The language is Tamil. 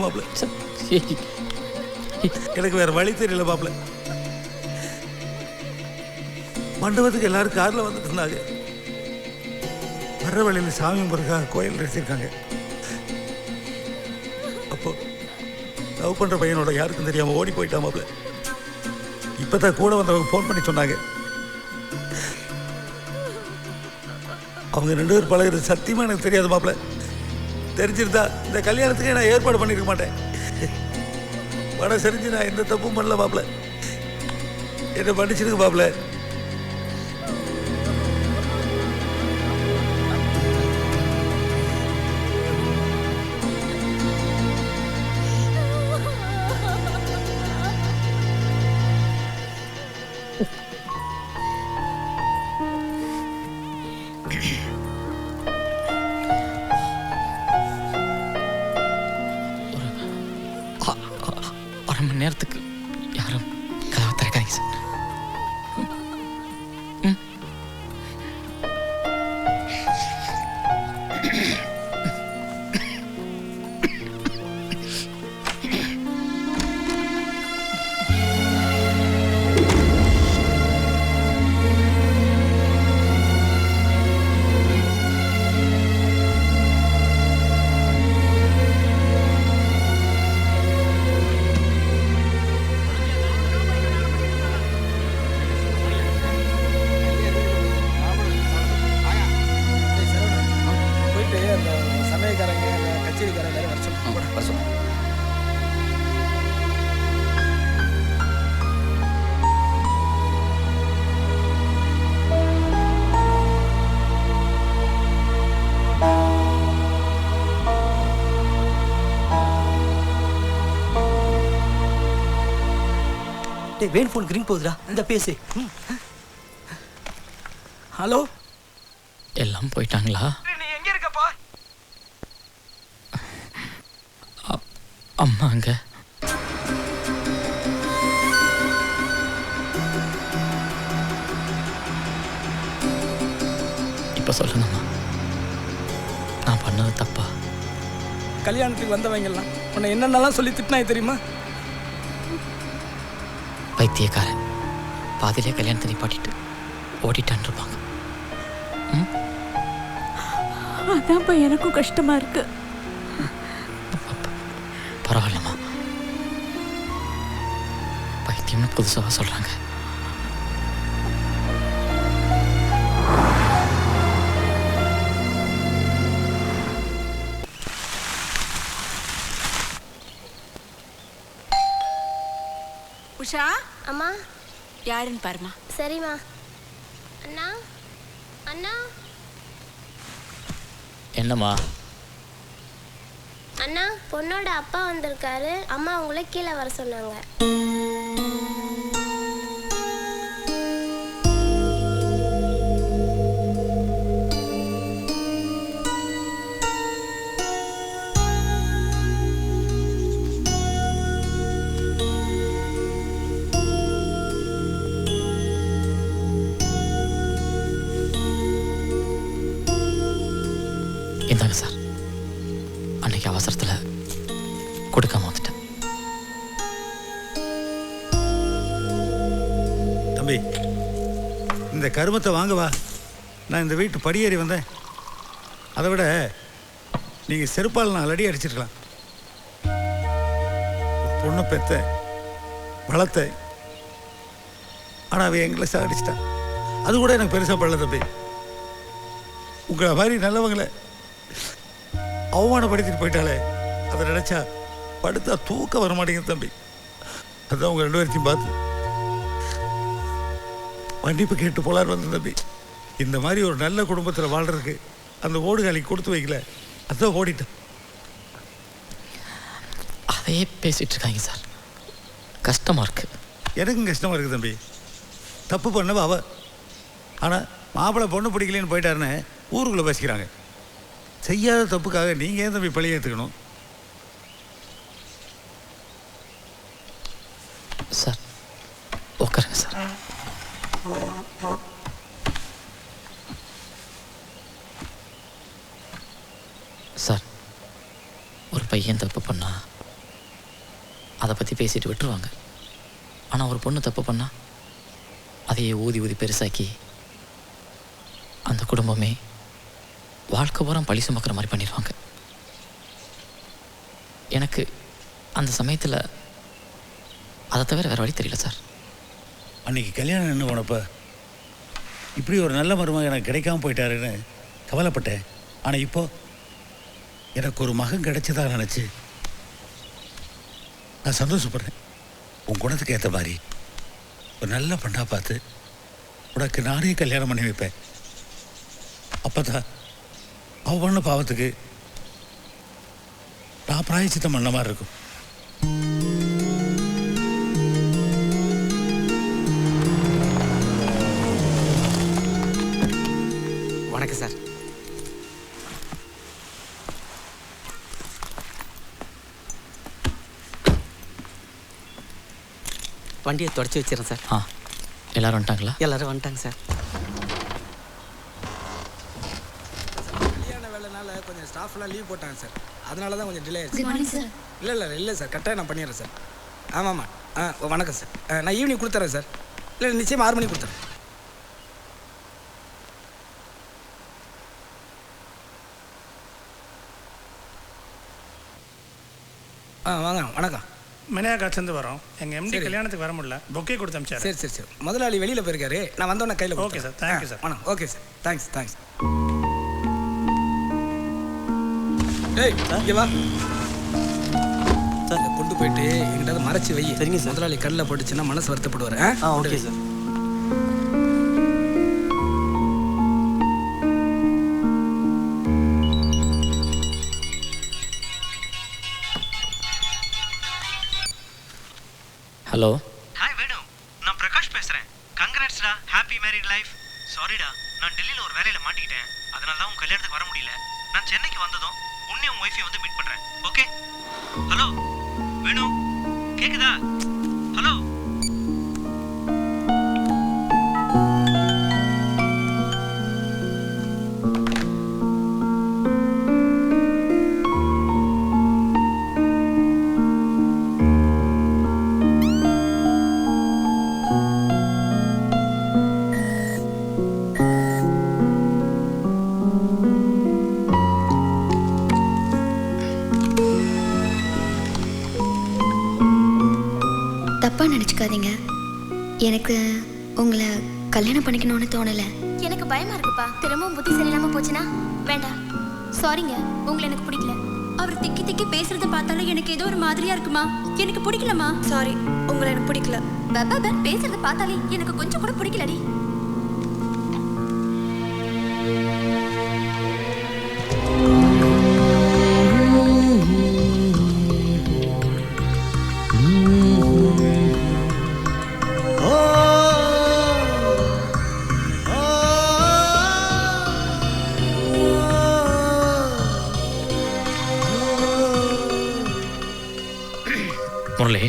மாப்பிள்ள. எனக்கு வேற வழி தெரியல மாப்பிள்ள. மண்டபத்துக்கு எல்லாரும் காரில் வந்துட்டு இருந்தாங்க. வர்ற வழியில் சாமி கும்பிட்றதுக்காக கோயில் நிறுத்திருக்காங்க. அப்போ லவ் பண்ணுற பையனோட யாருக்கும் தெரியாமல் ஓடி போயிட்டான் மாப்பிள்ள. இப்போ தான் கூட வந்தவங்க ஃபோன் பண்ணி சொன்னாங்க. அவங்க 2 பேர் பழகிறது சத்தியமாக எனக்கு தெரியாது மாப்பிள்ள. தெரிஞ்சிருந்தா இந்த கல்யாணத்துக்கே நான் ஏற்பாடு பண்ணியிருக்க மாட்டேன். படம் செஞ்சு நான் எந்த தப்பும் பண்ணல மாப்பிள்ள. என்ன மன்னிச்சிருக்கு மாப்பிள்ள. நேரத்துக்கு யாரும் கதவை திறக்காதீங்க சார். வேன் ஃபோன் கிரிங் போகுதுடா. இந்த பேசு. ஹலோ, எல்லாம் போயிட்டாங்களா? நீ எங்க இருக்கப்பா? அம்மா அங்க. இப்ப சொல்லுங்கம்மா, நான் பண்ணது தப்பா? கல்யாணத்துக்கு வந்தவங்கெல்லாம் உன்னை என்னென்னலாம் சொல்லி திட்டினாய் தெரியுமா? பைத்தியக்காரன், பாதிலே கல்யாணத்தை நிப்பாட்டிட்டு ஓடிட்டான் இருப்பாங்க. அதான்ப்பா எனக்கும் கஷ்டமா இருக்கு. பரவாயில்லம்மா, பைத்தியம்னு புதுசாக சொல்றாங்க. உஷா, அம்மா யாருன்னு பாருமா. சரிம்மா. அண்ணா அண்ணா என்னம்மா? அண்ணா, பொண்ணோட அப்பா வந்திருக்காரு. அம்மா உங்களை கீழே வர சொன்னாங்க. இந்தாங்க சார். அன்னைக்கு அவசரத்தில் கொடுக்காம வந்துட்டேன். தம்பி, இந்த கருமத்தை வாங்கவா நான் இந்த வீட்டு படியேறி வந்தேன். அதை விட நீங்கள் செருப்பால் 4 அடி அடிச்சிருக்கலாம். பொண்ணை பெத்த வளர்த்த, ஆனால் அவன் எங்களை சாடிச்சிட்டான். அது கூட எனக்கு பெருசாக படல தம்பி. உங்களை மாதிரி நல்லவங்களை அவமானப்படுத்திட்டு போயிட்டாலே, அதை நினச்சா படுத்தா தூக்கம் வர மாட்டேங்குது தம்பி. அதுதான் உங்கள் 2 பேர்த்தையும் பார்த்து மன்னிப்பு கேட்டு போலார் வந்த தம்பி. இந்த மாதிரி ஒரு நல்ல குடும்பத்தில் வாழ்கிறதுக்கு அந்த ஓடுகாலிக்கு கொடுத்து வைக்கல, அதுதான் ஓடிட்டேன். அதையே பேசிகிட்டு இருக்காங்க சார். கஷ்டமாக இருக்குது. எனக்கும் கஷ்டமாக இருக்குது தம்பி. தப்பு பண்ணவ அவ. ஆனால் மாப்பிள்ளை பொண்ணு பிடிக்கலன்னு போயிட்டாருன்னு ஊருக்குள்ளே பேசிக்கிறாங்க. செய்யாத தப்புக்காக நீங்கள் ஏன் தம்பி பழி ஏற்றுக்கணும்? சார் உட்காருங்க சார். சார், ஒரு பையன் தப்பு பண்ணா அதை பற்றி பேசிட்டு விட்டுருவாங்க. ஆனால் ஒரு பொண்ணு தப்பு பண்ணால் அதையே ஊதி ஊதி பெருசாக்கி அந்த குடும்பமே வாழ்க்கை பூரா பழி சுமக்கிற மாதிரி பண்ணிடுவாங்க. எனக்கு அந்த சமயத்தில் அதை தவிர வேறு வழி தெரியல சார். அன்னைக்கு கல்யாணம் நின்று போனப்ப இப்படி ஒரு நல்ல மருமகன் எனக்கு கிடைக்காம போயிட்டாருன்னு கவலைப்பட்டேன். ஆனால் இப்போ எனக்கு ஒரு மகன் கிடைச்சதா நினச்சி நான் சந்தோஷப்படுறேன். உன் குணத்துக்கு ஏற்ற மாதிரி ஒரு நல்ல பெண்ணாக பார்த்து உனக்கு நானே கல்யாணம் பண்ணி வைப்பேன். அப்போ தான் அவள் பண்ண பாவத்துக்கு நான் பிராயச்சித்தம் பண்ண மாதிரி இருக்கும். வணக்கம் சார். வண்டியை தொடச்சி வச்சிடறேன் சார். எல்லாரும் வந்துட்டாங்களா? எல்லாரும் வந்துட்டாங்க சார். கல்யாண வேலைனால கொஞ்சம் ஸ்டாஃப்லாம் லீவ் போட்டாங்க சார். அதனால தான் கொஞ்சம் டிலே ஆயிடுச்சு. இல்லை சார், கரெக்டாக நான் பண்ணிடுறேன் சார். ஆமாம்மா. வணக்கம் சார். நான் ஈவினிங் கொடுத்துட்றேன் சார். இல்லை நிச்சயமாக 6 மணிக்கு கொடுத்துறேன். வாங்க. வணக்கம். மெனியாக்காட்சிலேருந்து வரோம். எங்கள் எம்டி கல்யாணத்துக்கு வர முடியல, பொக்கே கொடுத்து அமிச்சாரு. சரி. முதலாளி வெளியில் போயிருக்காரு. நான் வந்தோன்னே கையில். Okay sir, thank you sir. வணக்கம். Okay sir, thanks. டேய் இங்கே வா சார். கொண்டு போயிட்டு எங்கிட்ட மறைச்சி வை. சரிங்க சார். முதலாளி கல்லில் போட்டுச்சுன்னா மனசு வருத்தப்படுவார். Okay sir. Hello. Hi Venu, நான் பிரகாஷ் பேசுகிறேன். கங்க்ராட்ஸ்டா, ஹாப்பி மேரிட் லைஃப். சாரிடா, நான் டெல்லியில் ஒரு வேலையில் மாட்டிக்கிட்டேன். அதனால தான் உன் கல்யாணத்துக்கு வர முடியல. நான் சென்னைக்கு வந்ததும் உன்னையும் உன் ஒய்ஃபையும் வந்து மீட் பண்ணுறேன். ஓகே? ஹலோ வேணு, கேட்குதா? ஹலோ. தப்பாக நினச்சிக்காதீங்க. எனக்கு உங்களை கல்யாணம் பண்ணிக்கணும்னு தோணலை. எனக்கு பயமா இருக்குப்பா. திரும்பவும் புத்தி சரியில்லாம போச்சுன்னா வேண்டாம். சாரிங்க, உங்களை எனக்கு பிடிக்கல. அவர் திக்கி திக்கி பேசுறத பார்த்தாலும் எனக்கு ஏதோ ஒரு மாதிரியா இருக்குமா. எனக்கு பிடிக்கலமா. சாரி, உங்களை எனக்கு பிடிக்கல. பேசுறத பார்த்தாலே எனக்கு கொஞ்சம் கூட பிடிக்கலடி. முரளி,